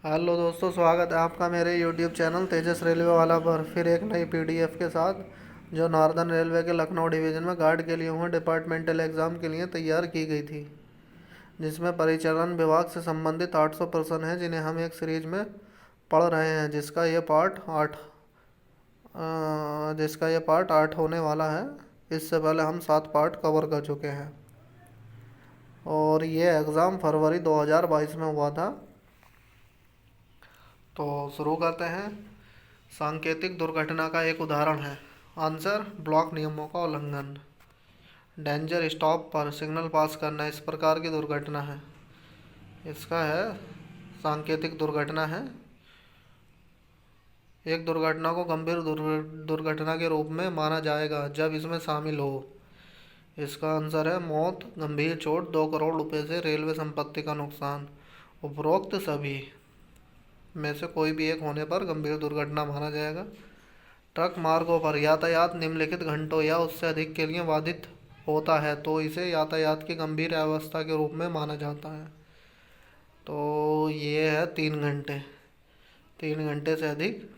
Hello दोस्तों, स्वागत है आपका मेरे यूट्यूब चैनल तेजस रेलवे वाला पर फिर एक नई पीडीएफ के साथ, जो नॉर्दर्न रेलवे के लखनऊ डिवीज़न में गार्ड के लिए हुए डिपार्टमेंटल एग्ज़ाम के लिए तैयार की गई थी। जिसमें परिचालन विभाग से संबंधित 800 प्रश्न हैं, जिन्हें हम एक सीरीज में पढ़ रहे हैं, जिसका ये पार्ट 8 होने वाला है। इससे पहले हम 7 पार्ट कवर कर चुके हैं और ये एग्ज़ाम फरवरी 2022 में हुआ था। तो शुरू करते हैं। सांकेतिक दुर्घटना का एक उदाहरण है। आंसर, ब्लॉक नियमों का उल्लंघन। डेंजर स्टॉप पर सिग्नल पास करना इस प्रकार की दुर्घटना है। इसका है सांकेतिक दुर्घटना है। एक दुर्घटना को गंभीर दुर्घटना के रूप में माना जाएगा जब इसमें शामिल हो। इसका आंसर है मौत, गंभीर चोट, 2 करोड़ रुपए से रेलवे संपत्ति का नुकसान। उपरोक्त सभी में से कोई भी एक होने पर गंभीर दुर्घटना माना जाएगा। ट्रक मार्गों पर यातायात निम्नलिखित घंटों या उससे अधिक के लिए बाधित होता है तो इसे यातायात की गंभीर अवस्था के रूप में माना जाता है। तो ये है 3 घंटे। 3 घंटे से अधिक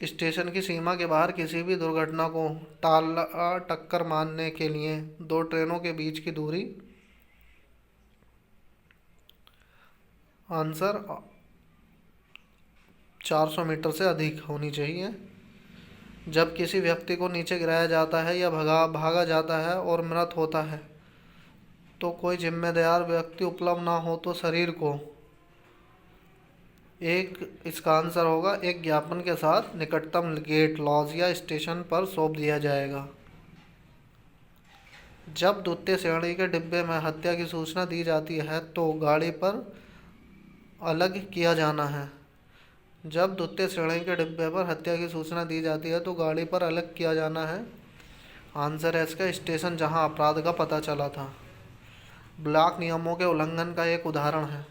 स्टेशन की सीमा के बाहर किसी भी दुर्घटना को टक्कर मारने के लिए 2 ट्रेनों के बीच की दूरी। आंसर, 400 मीटर से अधिक होनी चाहिए। जब किसी व्यक्ति को नीचे गिराया जाता है या भागा जाता है और मृत होता है तो कोई जिम्मेदार व्यक्ति उपलब्ध ना हो तो शरीर को इसका आंसर होगा एक ज्ञापन के साथ निकटतम गेट, लॉज या स्टेशन पर सौंप दिया जाएगा। जब द्वितीय श्रेणी के डिब्बे में हत्या की सूचना दी जाती है तो गाड़ी पर अलग किया जाना है। जब द्वितीय श्रेणी के डिब्बे पर हत्या की सूचना दी जाती है तो गाड़ी पर अलग किया जाना है। आंसर है इसका स्टेशन जहां अपराध का पता चला था। ब्लॉक नियमों के उल्लंघन का एक उदाहरण है।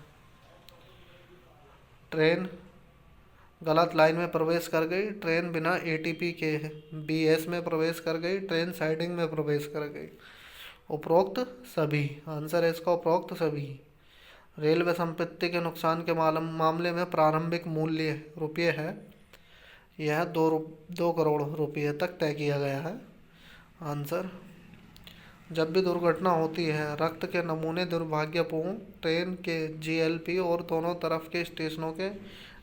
ट्रेन गलत लाइन में प्रवेश कर गई, ट्रेन बिना एटीपी के बीएस में प्रवेश कर गई, ट्रेन साइडिंग में प्रवेश कर गई। उपरोक्त सभी। आंसर है इसका उपरोक्त सभी। रेलवे संपत्ति के नुकसान के मामले में प्रारंभिक मूल्य रुपये है। यह 2 करोड़ रुपये तक तय किया गया है। आंसर, जब भी दुर्घटना होती है रक्त के नमूने दुर्भाग्यपूर्ण ट्रेन के जीएलपी और दोनों तरफ के स्टेशनों के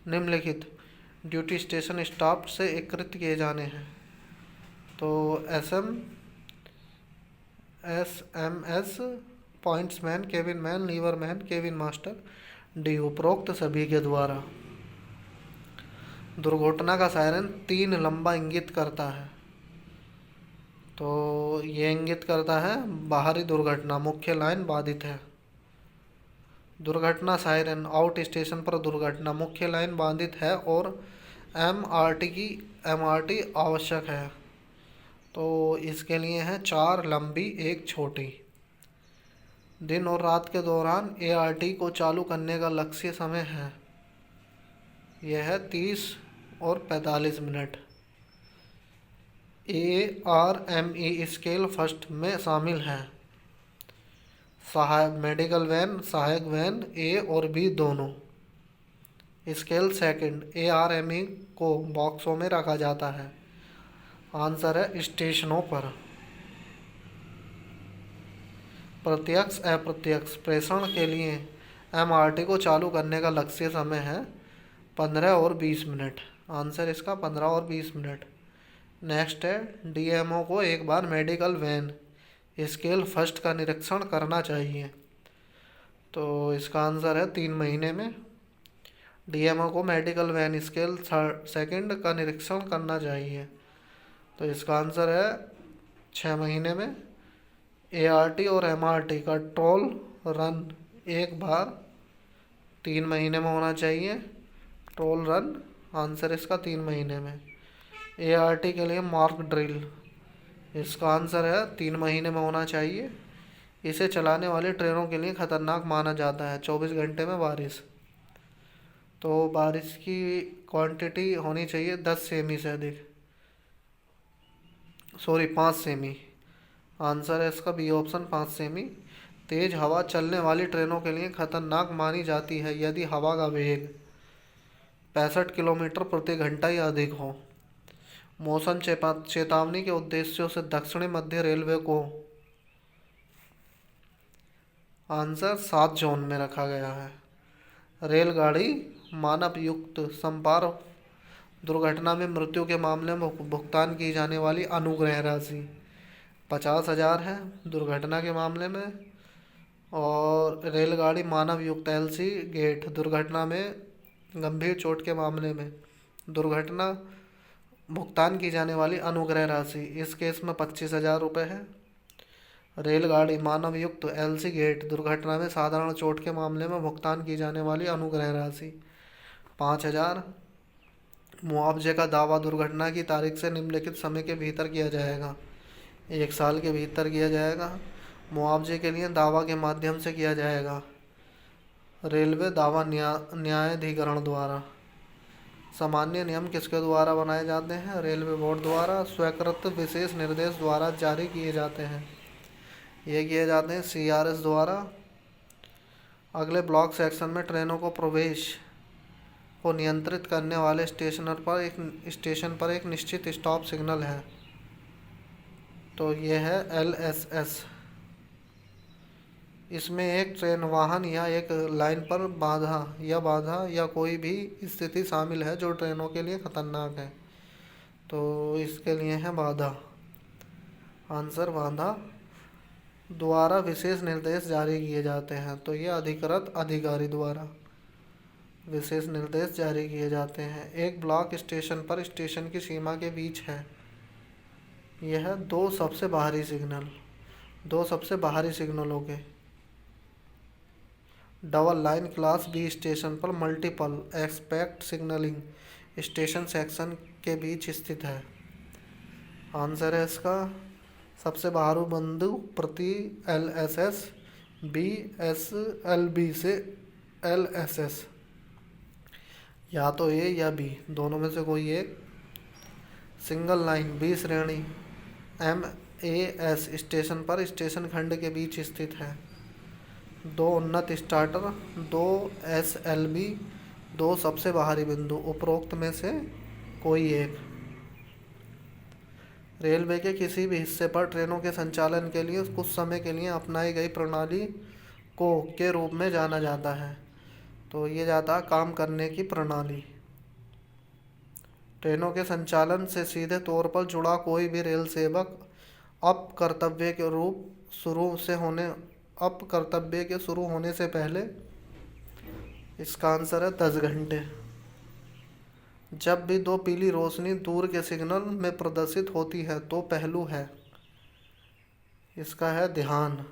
निम्नलिखित ड्यूटी स्टेशन स्टाफ से एकत्रित किए जाने हैं। तो SMS, pointsman, cabin man, lever man, cabin master, D. उपरोक्त सभी के द्वारा। दुर्घटना का सायरन 3 लंबा इंगित करता है। तो ये इंगित करता है बाहरी दुर्घटना, मुख्य लाइन बाधित है। दुर्घटना सायरन, आउट स्टेशन पर दुर्घटना, मुख्य लाइन बाधित है और एमआरटी आवश्यक है। तो इसके लिए है 4 लंबी 1 छोटी। दिन और रात के दौरान एआरटी को चालू करने का लक्ष्य समय है। यह है 30 और 45 मिनट। ARME स्केल फर्स्ट में शामिल है। सहायक मेडिकल वैन, सहायक वैन ए और बी दोनों। स्केल सेकंड, ARME को बॉक्सों में रखा जाता है। आंसर है स्टेशनों पर। प्रत्यक्ष अप्रत्यक्ष प्रेषण के लिए एमआरटी को चालू करने का लक्ष्य समय है 15 और 20 मिनट। आंसर इसका 15 और 20 मिनट। नेक्स्ट है डीएमओ को एक बार मेडिकल वैन स्केल फर्स्ट का निरीक्षण करना चाहिए। तो इसका आंसर है 3 महीने में। डीएमओ को मेडिकल वैन स्केल सेकंड का निरीक्षण करना चाहिए। तो इसका आंसर है 6 महीने में। एआरटी और एमआरटी का ट्रोल रन एक बार 3 महीने में होना चाहिए। ट्रोल रन, आंसर इसका 3 महीने में। एआरटी के लिए मार्क ड्रिल, इसका आंसर है 3 महीने में होना चाहिए। इसे चलाने वाली ट्रेनों के लिए खतरनाक माना जाता है। 24 घंटे में बारिश, तो बारिश की क्वांटिटी होनी चाहिए 10 सेमी से अधिक, 5 सेमी। आंसर है इसका बी ऑप्शन, 5 सेमी। तेज हवा चलने वाली ट्रेनों के लिए खतरनाक मानी जाती है यदि हवा का वेग 65 किलोमीटर प्रति घंटा या अधिक हो। मौसम चेतावनी के उद्देश्यों से दक्षिणी मध्य रेलवे को आंसर 7 जोन में रखा गया है। रेलगाड़ी मानव युक्त संपार दुर्घटना में मृत्यु के मामले में भुगतान की जाने वाली अनुग्रह राशि 50,000 है दुर्घटना के मामले में। और रेलगाड़ी मानव युक्त एलसी गेट दुर्घटना में गंभीर चोट के मामले में दुर्घटना भुगतान की जाने वाली अनुग्रह राशि इस केस में 25,000 रुपये है। रेलगाड़ी मानव युक्त एलसी गेट दुर्घटना में साधारण चोट के मामले में भुगतान की जाने वाली अनुग्रह राशि 5,000। मुआवजे का दावा दुर्घटना की तारीख से निम्नलिखित समय के भीतर किया जाएगा। 1 साल के भीतर किया जाएगा। मुआवजे के लिए दावा के माध्यम से किया जाएगा रेलवे दावा न्यायाधिकरण द्वारा। सामान्य नियम किसके द्वारा बनाए जाते हैं? रेलवे बोर्ड द्वारा। स्वीकृत विशेष निर्देश द्वारा जारी किए जाते हैं, ये किए जाते हैं सीआरएस द्वारा। अगले ब्लॉक सेक्शन में ट्रेनों को प्रवेश को नियंत्रित करने वाले स्टेशन पर एक निश्चित स्टॉप सिग्नल है, तो यह है एलएसएस। इसमें एक ट्रेन वाहन या एक लाइन पर बाधा या कोई भी स्थिति शामिल है जो ट्रेनों के लिए खतरनाक है, तो इसके लिए है बाधा। आंसर बाधा द्वारा विशेष निर्देश जारी किए जाते हैं, तो ये अधिकृत अधिकारी द्वारा विशेष निर्देश जारी किए जाते हैं। एक ब्लॉक स्टेशन पर स्टेशन की सीमा के बीच है, यह दो सबसे बाहरी सिग्नलों के double line class B station पर multiple aspect signalling station section के बीच स्थित है। आंसर है इसका सबसे बाहरी बिंदु प्रति LSS B S L B से एलएसएस, या तो ए या बी, दोनों में से कोई एक। सिंगल लाइन बी श्रेणी एम ए एस स्टेशन पर स्टेशन खंड के बीच स्थित है। 2 उन्नत स्टार्टर 2 एस एल बी 2 सबसे बाहरी बिंदु, उपरोक्त में से कोई एक। रेलवे के किसी भी हिस्से पर ट्रेनों के संचालन के लिए कुछ समय के लिए अपनाई गई प्रणाली को के रूप में जाना जाता है, तो ये जाता है काम करने की प्रणाली। ट्रेनों के संचालन से सीधे तौर पर जुड़ा कोई भी रेल सेवक अप कर्तव्य के शुरू होने से पहले, इसका आंसर है 10 घंटे। जब भी 2 पीली रोशनी दूर के सिग्नल में प्रदर्शित होती है तो पहलू है, इसका है ध्यान।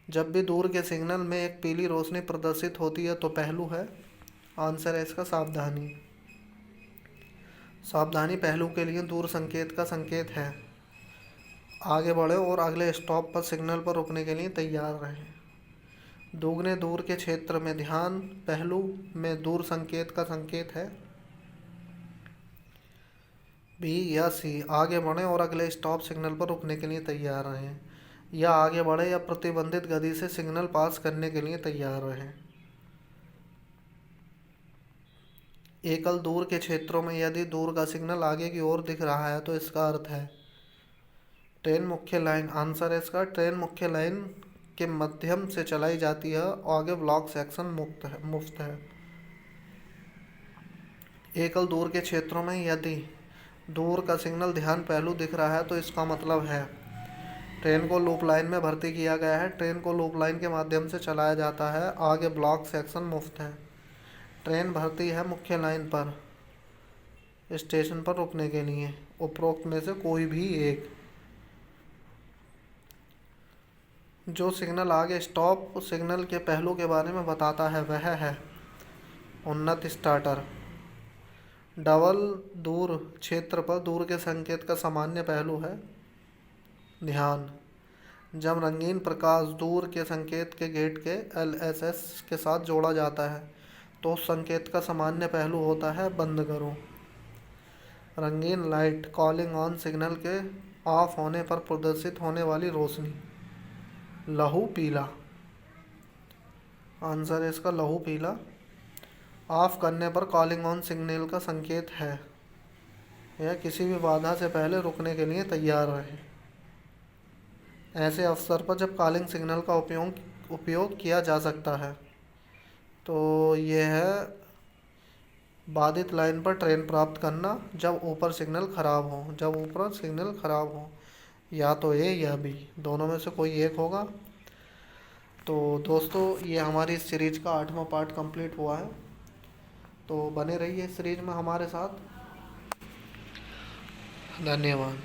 जब भी दूर के सिग्नल में एक पीली रोशनी प्रदर्शित होती है तो पहलू है, आंसर है इसका सावधानी। सावधानी पहलू के लिए दूर संकेत का संकेत है। आगे बढ़े और अगले स्टॉप पर सिग्नल पर रुकने के लिए तैयार रहें। दोगुने दूर के क्षेत्र में ध्यान पहलू में दूर संकेत का संकेत है। बी या सी, आगे बढ़ें और अगले स्टॉप सिग्नल पर रुकने के लिए तैयार रहें, या आगे बढ़े या प्रतिबंधित गति से सिग्नल पास करने के लिए तैयार रहें। एकल दूर के क्षेत्रों में यदि दूर का सिग्नल आगे की ओर दिख रहा है तो इसका अर्थ है ट्रेन मुख्य लाइन। आंसर है इसका ट्रेन मुख्य लाइन के माध्यम से चलाई जाती है, आगे ब्लॉक सेक्शन मुफ्त है। एकल दूर के क्षेत्रों में यदि दूर का सिग्नल ध्यान पहलू दिख रहा है तो इसका मतलब है ट्रेन को लूप लाइन में भर्ती किया गया है, ट्रेन को लूप लाइन के माध्यम से चलाया जाता है, आगे ब्लॉक सेक्शन मुफ्त है। ट्रेन भर्ती है मुख्य लाइन पर स्टेशन पर रुकने के लिए, उपरोक्त में से कोई भी एक। जो सिग्नल आगे स्टॉप सिग्नल के पहलू के बारे में बताता है वह है उन्नत स्टार्टर। डबल दूर क्षेत्र पर दूर के संकेत का सामान्य पहलू है ध्यान। जब रंगीन प्रकाश दूर के संकेत के गेट के एलएसएस के साथ जोड़ा जाता है तो उस संकेत का सामान्य पहलू होता है बंद करो। रंगीन लाइट कॉलिंग ऑन सिग्नल के ऑफ होने पर प्रदर्शित होने वाली रोशनी लहू पीला। आंसर है इसका लहू पीला। ऑफ करने पर कॉलिंग ऑन सिग्नल का संकेत है। यह किसी भी बाधा से पहले रुकने के लिए तैयार रहे। ऐसे अवसर पर जब कॉलिंग सिग्नल का उपयोग किया जा सकता है। तो ये है बाधित लाइन पर ट्रेन प्राप्त करना जब ऊपर सिग्नल ख़राब हो। जब ऊपर सिग्नल ख़राब हो, या तो ए या बी, दोनों में से कोई एक होगा। तो दोस्तों, ये हमारी इस सीरीज का 8वां पार्ट कंप्लीट हुआ है। तो बने रहिए इस सीरीज में हमारे साथ। धन्यवाद।